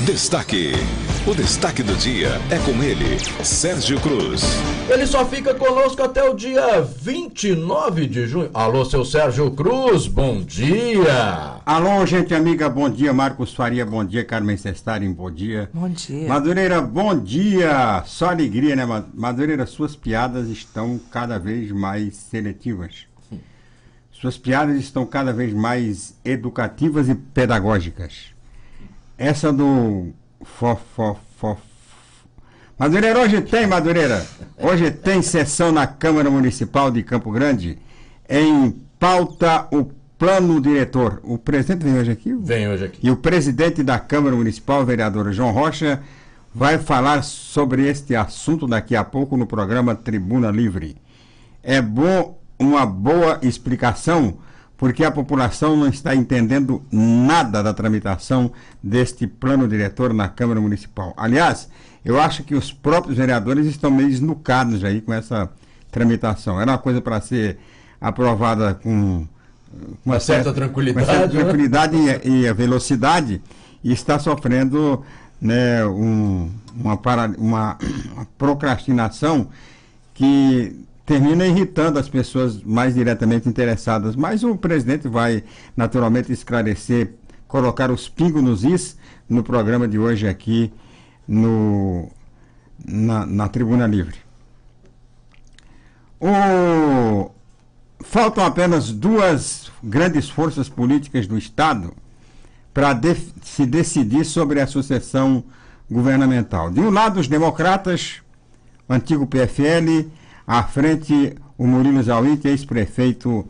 Destaque. O destaque do dia é com ele, Sérgio Cruz. Ele só fica conosco até o dia 29 de junho. Alô, seu Sérgio Cruz, bom dia. Alô, gente amiga, bom dia. Marcos Faria, bom dia. Carmen Sestari, bom dia. Bom dia. Madureira, bom dia. Só alegria, né, Madureira? Suas piadas estão cada vez mais seletivas. Suas piadas estão cada vez mais educativas e pedagógicas. Essa do Madureira, hoje tem sessão na Câmara Municipal de Campo Grande. Em pauta o plano diretor. O presidente vem hoje aqui? Vem hoje aqui. E o presidente da Câmara Municipal, o vereador João Rocha, vai falar sobre este assunto daqui a pouco no programa Tribuna Livre. É bom uma boa explicação, porque a população não está entendendo nada da tramitação deste plano diretor na Câmara Municipal. Aliás, eu acho que os próprios vereadores estão meio esnucados aí com essa tramitação. Era uma coisa para ser aprovada com uma certa tranquilidade, uma certa tranquilidade, né? e a velocidade, e está sofrendo, né, uma procrastinação que termina irritando as pessoas mais diretamente interessadas. Mas o presidente vai naturalmente esclarecer, colocar os pingos nos is no programa de hoje aqui na Tribuna Livre. Faltam apenas duas grandes forças políticas do Estado para se decidir sobre a sucessão governamental. De um lado, os democratas, o antigo PFL, à frente o Murilo Zauit, ex-prefeito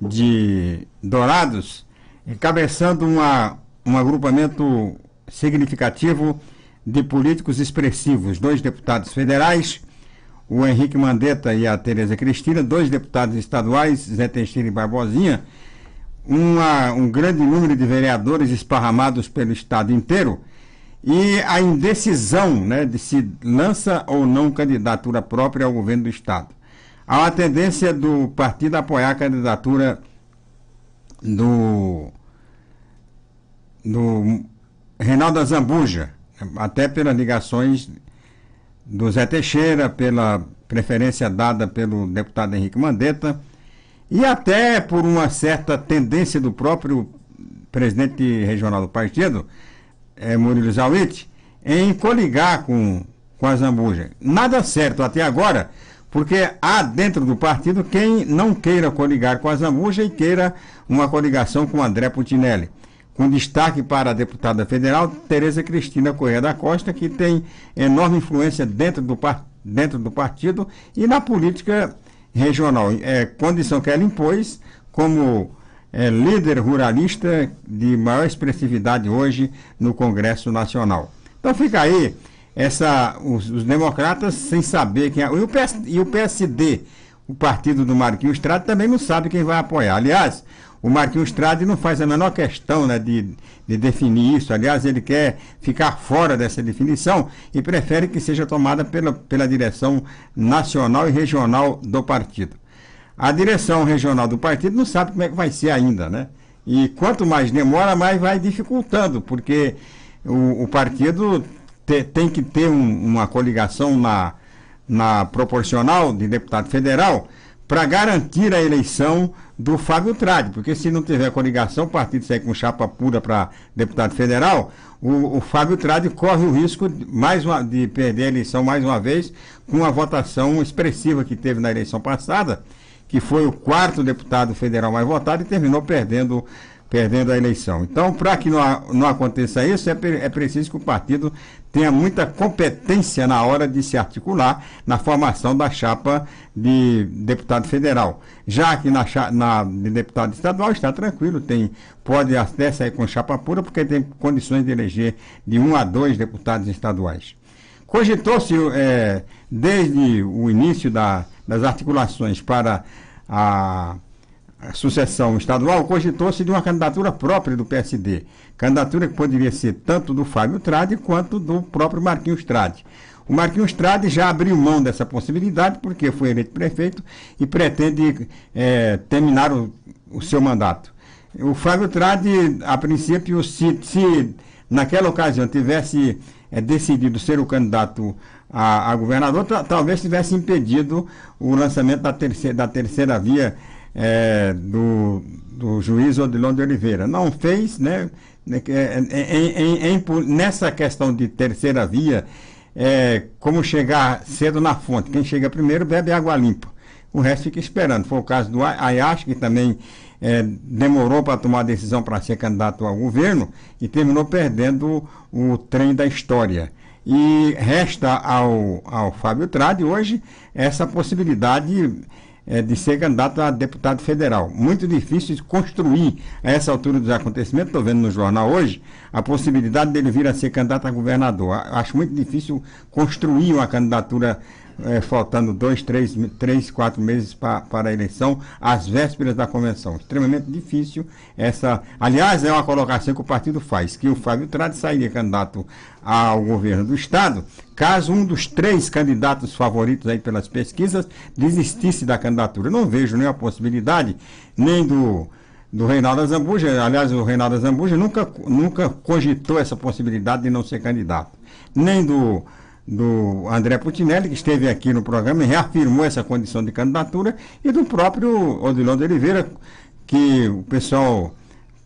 de Dourados, encabeçando um agrupamento significativo de políticos expressivos, 2 deputados federais, o Henrique Mandetta e a Tereza Cristina, 2 deputados estaduais, Zé Teixeira e Barbosinha, um grande número de vereadores esparramados pelo estado inteiro, e a indecisão, né, de se lança ou não candidatura própria ao governo do estado. Há uma tendência do partido a apoiar a candidatura do Reinaldo Azambuja, até pelas ligações do Zé Teixeira, pela preferência dada pelo deputado Henrique Mandetta, e até por uma certa tendência do próprio presidente regional do partido, Murilo Zauit, em coligar com a Zambuja. Nada certo até agora, porque há dentro do partido quem não queira coligar com a Zambuja e queira uma coligação com André Putinelli, com destaque para a deputada federal Tereza Cristina Corrêa da Costa, que tem enorme influência dentro do partido e na política regional. É condição que ela impôs como líder ruralista de maior expressividade hoje no Congresso Nacional. Então fica aí os democratas sem saber quem é. E o PSD, o partido do Marquinhos Trade, também não sabe quem vai apoiar. Aliás, o Marquinhos Trade não faz a menor questão, né, de definir isso. Aliás, ele quer ficar fora dessa definição e prefere que seja tomada pela direção nacional e regional do partido. A direção regional do partido não sabe como é que vai ser ainda, né? E quanto mais demora, mais vai dificultando, porque o partido tem que ter uma coligação na proporcional de deputado federal para garantir a eleição do Fábio Trade, porque se não tiver coligação, o partido sair com chapa pura para deputado federal, o Fábio Trade corre o risco de perder a eleição mais uma vez, com a votação expressiva que teve na eleição passada, que foi o 4º deputado federal mais votado e terminou perdendo a eleição. Então, para que não aconteça isso, é preciso que o partido tenha muita competência na hora de se articular na formação da chapa de deputado federal. Já que de deputado estadual está tranquilo, pode até sair com chapa pura, porque tem condições de eleger de 1 a 2 deputados estaduais. Cogitou-se, desde o início das articulações para a sucessão estadual, cogitou-se de uma candidatura própria do PSD. Candidatura que poderia ser tanto do Fábio Trade quanto do próprio Marquinhos Trade. O Marquinhos Trade já abriu mão dessa possibilidade porque foi eleito prefeito e pretende terminar o seu mandato. O Fábio Trade, a princípio, se naquela ocasião, tivesse decidido ser o candidato a governador, talvez tivesse impedido o lançamento da terceira via do juiz Odilon de Oliveira. Não fez, né? Nessa questão de terceira via, como chegar cedo na fonte. Quem chega primeiro bebe água limpa. O resto fica esperando. Foi o caso do Ayash, que também demorou para tomar a decisão para ser candidato ao governo e terminou perdendo o trem da história. E resta ao Fábio Tradi hoje essa possibilidade de ser candidato a deputado federal. Muito difícil de construir a essa altura dos acontecimentos. Estou vendo no jornal hoje a possibilidade dele vir a ser candidato a governador. Acho muito difícil construir uma candidatura faltando 2, 3, 4 meses para a eleição, às vésperas da convenção. Extremamente difícil essa. Aliás, é uma colocação que o partido faz, que o Fábio Tradi sairia candidato ao governo do Estado, caso um dos 3 candidatos favoritos aí pelas pesquisas desistisse da candidatura. Não vejo nenhuma possibilidade, nem do Reinaldo Azambuja. Aliás, o Reinaldo Azambuja nunca cogitou essa possibilidade de não ser candidato. Nem do André Putinelli, que esteve aqui no programa e reafirmou essa condição de candidatura, e do próprio Odilon de Oliveira, que o pessoal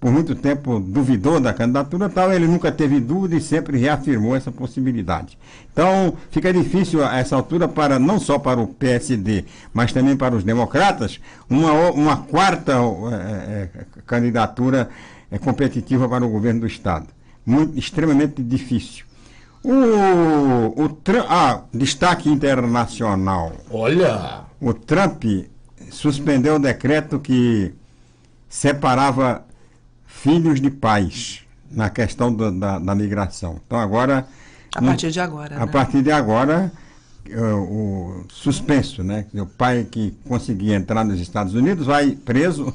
por muito tempo duvidou da candidatura, ele nunca teve dúvida e sempre reafirmou essa possibilidade. Então, fica difícil a essa altura, não só para o PSD, mas também para os democratas, uma quarta candidatura competitiva para o governo do Estado. Extremamente difícil. Destaque internacional. Olha! O Trump suspendeu o decreto que separava filhos de pais na questão da migração. Então agora... A partir de agora, A partir de agora, o suspenso, né? O pai que conseguir entrar nos Estados Unidos vai preso,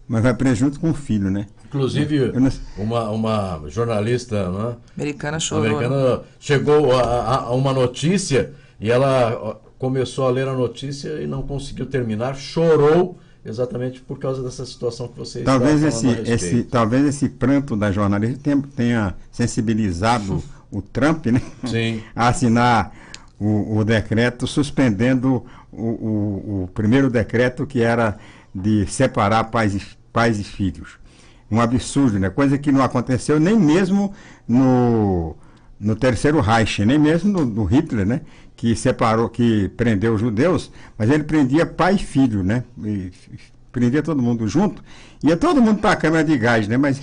mas vai preso junto com o filho, né? Inclusive, uma jornalista, né, americana chorou. Chegou a uma notícia e ela começou a ler a notícia e não conseguiu terminar, chorou exatamente por causa dessa situação que vocês estavam falando a respeito. Talvez esse pranto da jornalista tenha sensibilizado o Trump, né? Sim. A assinar o decreto suspendendo o primeiro decreto, que era de separar pais e filhos. Um absurdo, né? Coisa que não aconteceu nem mesmo no Terceiro Reich, nem mesmo no Hitler, né? Que prendeu os judeus, mas ele prendia pai e filho, né? E prendia todo mundo junto, ia todo mundo para a câmara de gás, né? Mas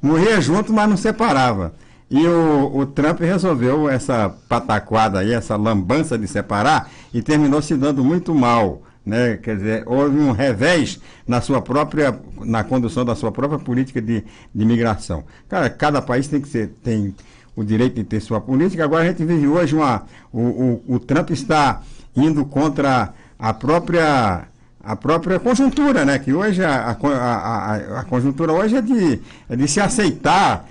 morria junto, mas não separava. E o Trump resolveu essa pataquada aí, essa lambança de separar, e terminou se dando muito mal, né? Quer dizer, houve um revés na condução da sua própria política de imigração. Cada país tem o direito de ter sua política. Agora a gente vive hoje o Trump está indo contra a própria conjuntura, né? Que hoje a conjuntura hoje é de se aceitar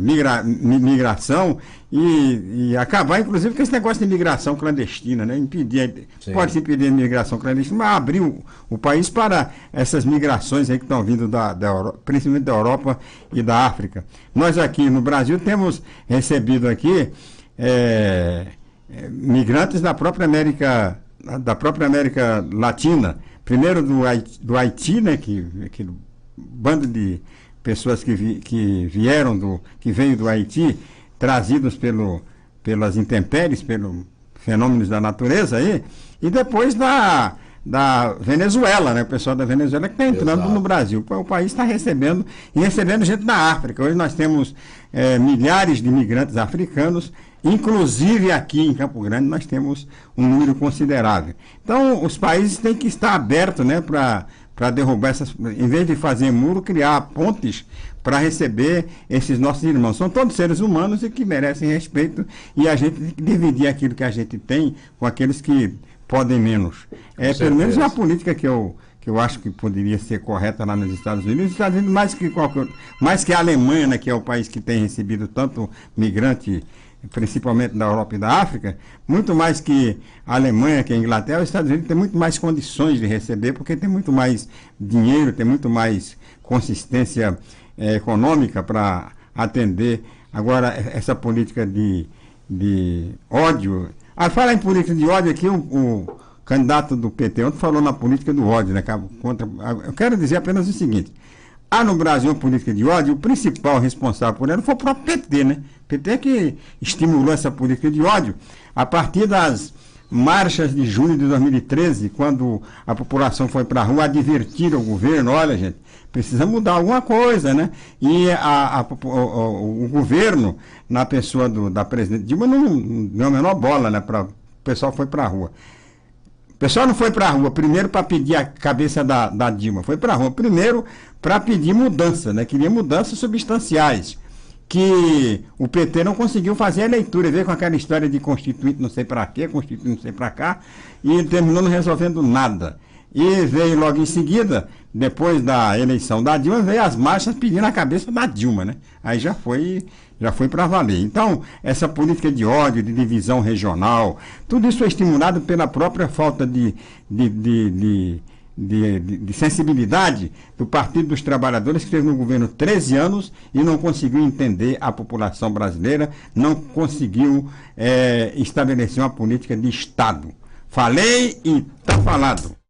migração e acabar, inclusive, com esse negócio de migração clandestina, né? Pode-se impedir a migração clandestina, mas abrir o país para essas migrações aí que estão vindo principalmente da Europa e da África. Nós aqui no Brasil temos recebido aqui migrantes da própria América Latina, primeiro do Haiti, né? Que bando de pessoas que veio do Haiti, trazidos pelas intempéries, pelos fenômenos da natureza aí, e depois da Venezuela, né? O pessoal da Venezuela que está entrando no Brasil. O país está recebendo gente da África. Hoje nós temos milhares de imigrantes africanos, inclusive aqui em Campo Grande nós temos um número considerável. Então os países têm que estar abertos, né, para derrubar em vez de fazer muro, criar pontes para receber esses nossos irmãos. São todos seres humanos e que merecem respeito, e a gente tem que dividir aquilo que a gente tem com aqueles que podem menos. Pelo menos uma política que eu acho que poderia ser correta lá nos Estados Unidos. Os Estados Unidos, mais que a Alemanha, né, que é o país que tem recebido tanto migrante, principalmente da Europa e da África, muito mais que a Alemanha, que a Inglaterra, os Estados Unidos têm muito mais condições de receber, porque tem muito mais dinheiro, tem muito mais consistência econômica para atender. Agora, essa política de ódio. Fala em política de ódio aqui, o candidato do PT ontem falou na política do ódio, né? Eu quero dizer apenas o seguinte: há no Brasil uma política de ódio, o principal responsável por ela foi o próprio PT, né? O PT que estimulou essa política de ódio a partir das marchas de junho de 2013, quando a população foi para a rua advertir o governo: olha, gente, precisa mudar alguma coisa, né? E o governo, na pessoa da presidente Dilma, não deu a menor bola, né? O pessoal foi para a rua. O pessoal não foi para a rua primeiro para pedir a cabeça da Dilma, foi para a rua primeiro para pedir mudança, né? Queria mudanças substanciais, que o PT não conseguiu fazer a leitura, veio com aquela história de constituinte não sei para quê, constituinte não sei para cá, e terminou não resolvendo nada. E veio logo em seguida, depois da eleição da Dilma, veio as marchas pedindo a cabeça da Dilma, né? Aí já foi para valer. Então, essa política de ódio, de divisão regional, tudo isso é estimulado pela própria falta de sensibilidade do Partido dos Trabalhadores, que esteve no governo 13 anos e não conseguiu entender a população brasileira, não conseguiu estabelecer uma política de Estado. Falei e está falado.